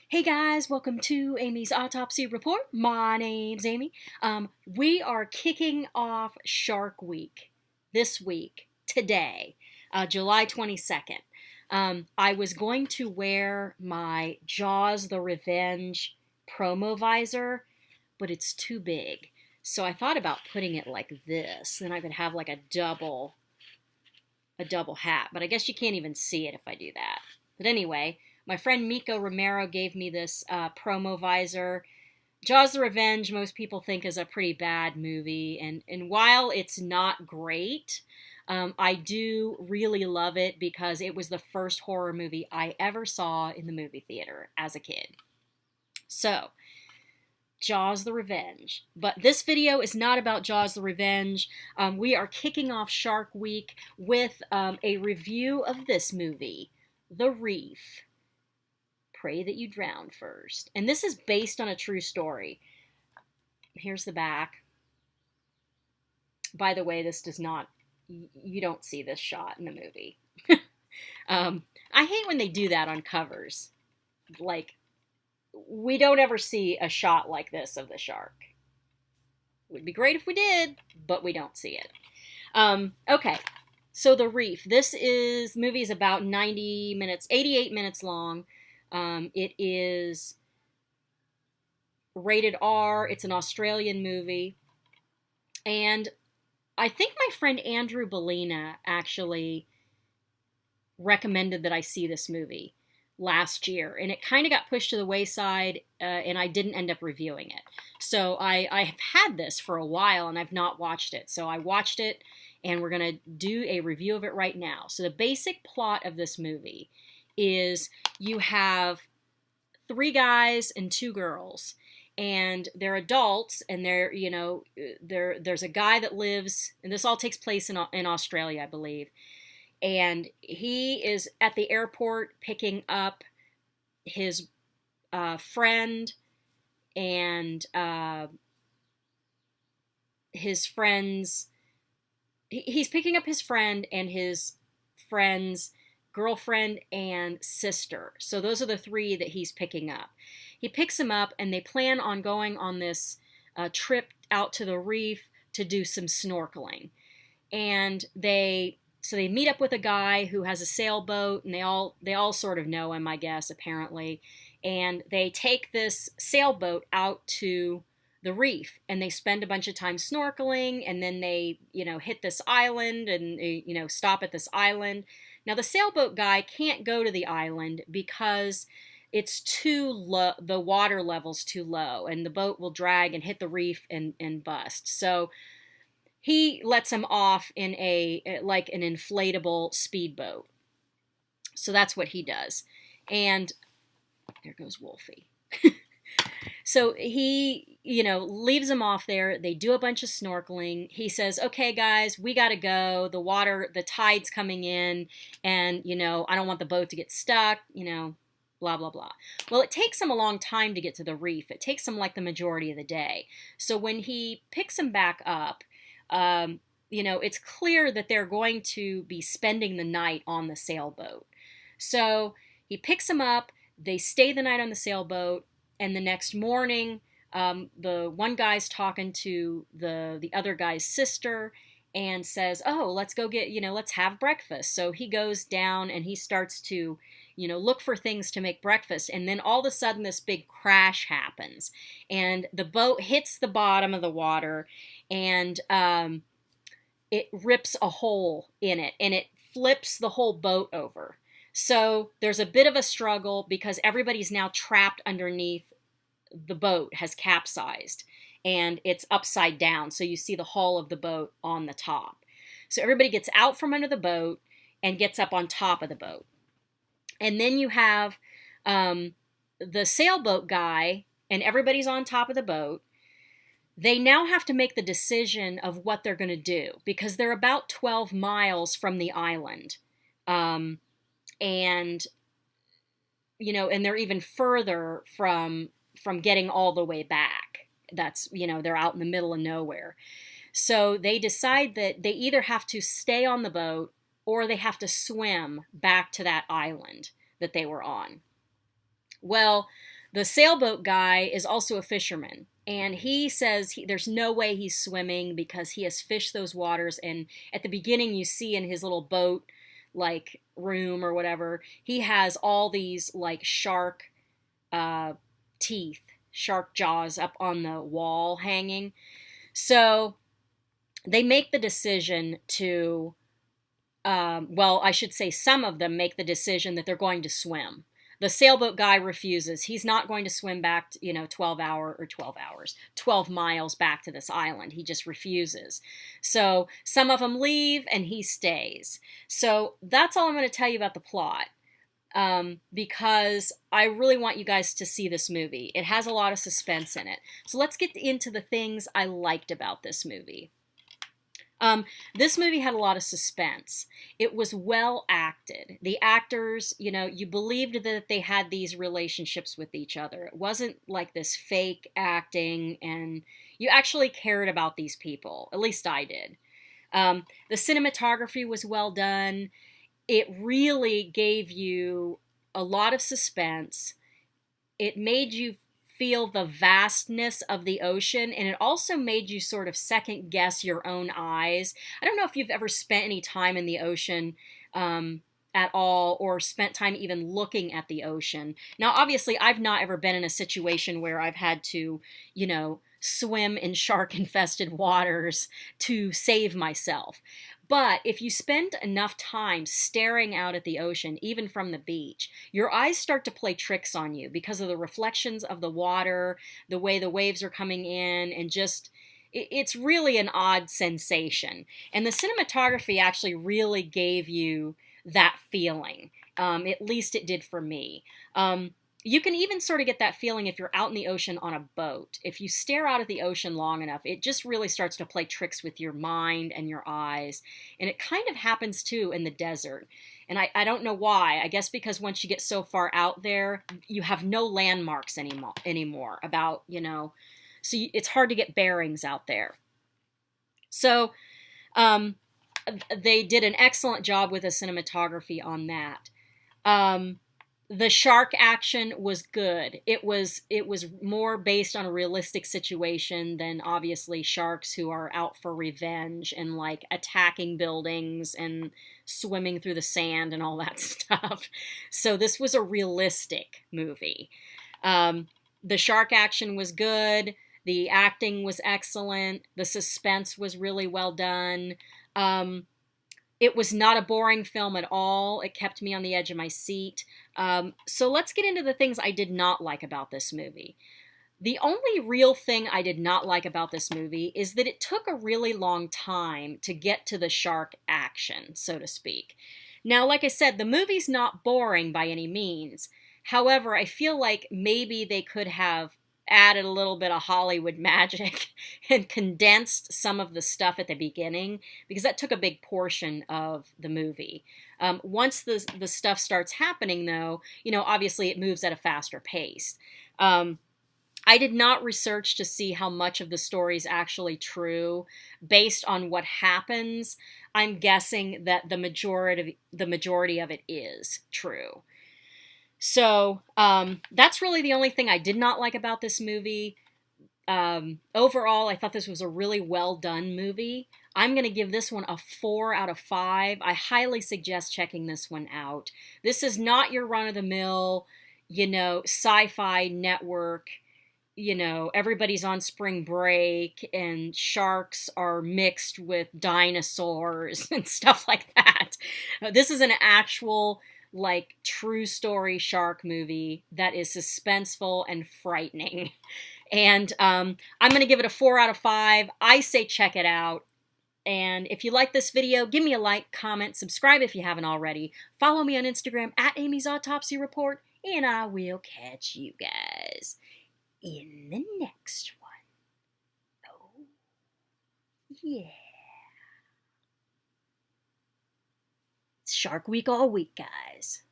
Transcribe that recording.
Hey guys, welcome to Amy's Autopsy Report. My name's Amy. We are kicking off Shark Week this week, today, July 22nd. I was going to wear my Jaws the Revenge promo visor, but it's too big. So I thought about putting it like this, then I could have like a double hat, but I guess you can't even see it if I do that. But anyway, my friend Miko Romero gave me this promo visor. Jaws the Revenge, most people think is a pretty bad movie, and while it's not great, I do really love it because it was the first horror movie I ever saw in the movie theater as a kid. So, Jaws the Revenge. But this video is not about Jaws the Revenge. We are kicking off Shark Week with a review of this movie, The Reef. Pray that you drown first. And this is based on a true story. Here's the back. By the way, this does not, you don't see this shot in the movie. I hate when they do that on covers. Like, we don't ever see a shot like this of the shark. Would be great if we did, but we don't see it. Okay, so The Reef. Movie is about 90 minutes, 88 minutes long. It is rated R. It's an Australian movie. And I think my friend Andrew Bellina actually recommended that I see this movie last year. And it kind of got pushed to the wayside, and I didn't end up reviewing it. So I have had this for a while, and I've not watched it. So I watched it, and we're going to do a review of it right now. So the basic plot of this movie is you have 3 guys and 2 girls, and they're adults, and there's a guy that lives, and this all takes place in Australia, I believe, and he is at the airport picking up his friend and his friend's, he's picking up his friend and his friend's girlfriend and sister. So those are the 3 that he's picking up. He picks them up, and they plan on going on this trip out to the reef to do some snorkeling. And they meet up with a guy who has a sailboat, and they all sort of know him, I guess, apparently. And they take this sailboat out to the reef, and they spend a bunch of time snorkeling, and then they, hit this island and, stop at this island. Now, the sailboat guy can't go to the island because it's too low, the water level's too low, and the boat will drag and hit the reef and bust. So he lets him off in an inflatable speedboat. So that's what he does. And there goes Wolfie. So he, leaves them off there. They do a bunch of snorkeling. He says, okay, guys, we got to go. The tide's coming in, and, I don't want the boat to get stuck, blah, blah, blah. Well, it takes them a long time to get to the reef. It takes them like the majority of the day. So when he picks them back up, it's clear that they're going to be spending the night on the sailboat. So he picks them up. They stay the night on the sailboat. And the next morning, the one guy's talking to the other guy's sister and says, oh, let's go let's have breakfast. So he goes down and he starts to, look for things to make breakfast. And then all of a sudden this big crash happens. And the boat hits the bottom of the water, and it rips a hole in it, and it flips the whole boat over. So there's a bit of a struggle because everybody's now trapped underneath. The boat has capsized, and it's upside down. So you see the hull of the boat on the top. So everybody gets out from under the boat and gets up on top of the boat. And then you have the sailboat guy, and everybody's on top of the boat. They now have to make the decision of what they're going to do because they're about 12 miles from the island. And they're even further from getting all the way back. That's, they're out in the middle of nowhere. So they decide that they either have to stay on the boat or they have to swim back to that island that they were on. Well, The sailboat guy is also a fisherman. And he says there's no way he's swimming because he has fished those waters. And at the beginning, you see in his little boat, like room or whatever, he has all these like shark uh, teeth, shark jaws up on the wall hanging. So they make the decision to, well, I should say some of them make the decision that they're going to swim. The sailboat guy refuses. He's not going to swim back, 12 hours, 12 miles back to this island. He just refuses. So some of them leave and he stays. So that's all I'm going to tell you about the plot. Because I really want you guys to see this movie. It has a lot of suspense in it. So let's get into the things I liked about this movie. This movie had a lot of suspense. It was well acted. The actors, you believed that they had these relationships with each other. It wasn't like this fake acting, and you actually cared about these people. At least I did. The cinematography was well done. It really gave you a lot of suspense. It made you feel the vastness of the ocean, and it also made you sort of second guess your own eyes. I don't know if you've ever spent any time in the ocean at all, or spent time even looking at the ocean. Now, obviously, I've not ever been in a situation where I've had to, swim in shark-infested waters to save myself. But if you spend enough time staring out at the ocean, even from the beach, your eyes start to play tricks on you because of the reflections of the water, the way the waves are coming in, and just, it's really an odd sensation. And the cinematography actually really gave you that feeling. At least it did for me. You can even sort of get that feeling if you're out in the ocean on a boat. If you stare out at the ocean long enough, it just really starts to play tricks with your mind and your eyes. And it kind of happens too in the desert. And I don't know why. I guess because once you get so far out there, you have no landmarks anymore about, so it's hard to get bearings out there. So they did an excellent job with the cinematography on that. The shark action was good. It was more based on a realistic situation than obviously sharks who are out for revenge and like attacking buildings and swimming through the sand and all that stuff. So this was a realistic movie. The shark action was good. The acting was excellent. The suspense was really well done. It was not a boring film at all. It kept me on the edge of my seat. So let's get into the things I did not like about this movie. The only real thing I did not like about this movie is that it took a really long time to get to the shark action, so to speak. Now, like I said, the movie's not boring by any means. However, I feel like maybe they could have added a little bit of Hollywood magic and condensed some of the stuff at the beginning, because that took a big portion of the movie. Once the stuff starts happening, though, obviously it moves at a faster pace. I did not research to see how much of the story is actually true. Based on what happens, I'm guessing that the majority of it is true. So that's really the only thing I did not like about this movie. Overall, I thought this was a really well done movie. I'm going to give this one a 4 out of 5. I highly suggest checking this one out. This is not your run-of-the-mill, sci-fi network, everybody's on spring break and sharks are mixed with dinosaurs and stuff like that. This is an actual, like, true story shark movie that is suspenseful and frightening. And I'm going to give it a 4 out of 5. I say check it out. And if you like this video, give me a like, comment, subscribe if you haven't already. Follow me on Instagram at Amy's Autopsy Report, and I will catch you guys in the next one. Oh, yeah. It's Shark Week all week, guys.